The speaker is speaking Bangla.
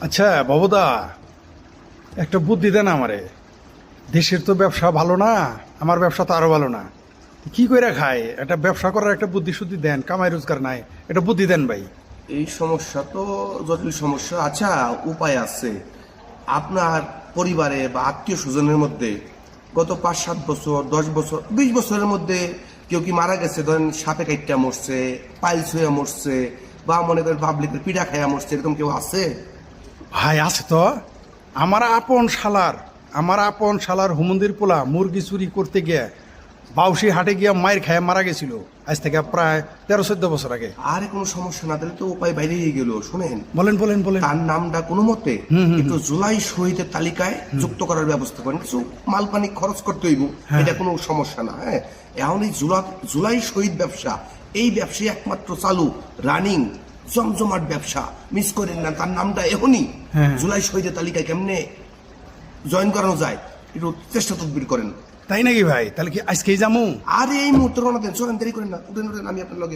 আচ্ছা বাবুদা, একটা বুদ্ধি দেন আমারে। দেশের তো ব্যবসা ভালো না, আমার ব্যবসা তো আরো ভালো না। কি কইরা খায়? একটা ব্যবসা করার একটা বুদ্ধি শুদ্ধি দেন, কামাই রোজগার নাই, একটা বুদ্ধি দেন ভাই। এই সমস্যা তো জটিল সমস্যা। আচ্ছা, উপায় আছে। আপনার পরিবারে বা আত্মীয় স্বজনের মধ্যে গত 5-7 বছর, 10 বছর, 20 বছরের মধ্যে কেউ কি মারা গেছে? ধরেন সাপে কাইটটা মরছে, পাইলস হয়ে মরছে, বা মনে করেন পাবলিকের পিঠা খাইয়া মরছে, এরকম কেউ আছে? ভাই আছে তো। আমার আপন শালার হুমন্দির পোলা মুরগি চুরি করতে গিয়ে বাউসি হাটে গিয়া মায়ের খায় মারা গেছিল, আজ থেকে প্রায় 13-14 বছর আগে। আরে কোনো সমস্যা না, তাহলে তো উপায় বাইরেই গেল। শোনেন, বলেন বলেন বলেন। তার নামটা কোনো মতে একটু জুলাই শহীদের তালিকায় যুক্ত করার ব্যবস্থা করেন। কিছু মাল পানি খরচ করতে হইব, এটা কোনো সমস্যা না। হ্যাঁ, এখন এই জুলাই শহীদ ব্যবসা, এই ব্যবসায় একমাত্র চালু রানিং জমজমাট ব্যবসা। মিস করেন না, তার নামটা এখনই জুলাই শহীদের তালিকায় কেমনে জয়েন করানো যায় একটু চেষ্টা তদবির করেন। তাই নাকি ভাই? তাহলে কি আজকেই যামু? আর এই মুহূর্তে রওনা দেন, চলেন, দেরি করেন না, উঠেন উঠেন, আমি আপনার লগে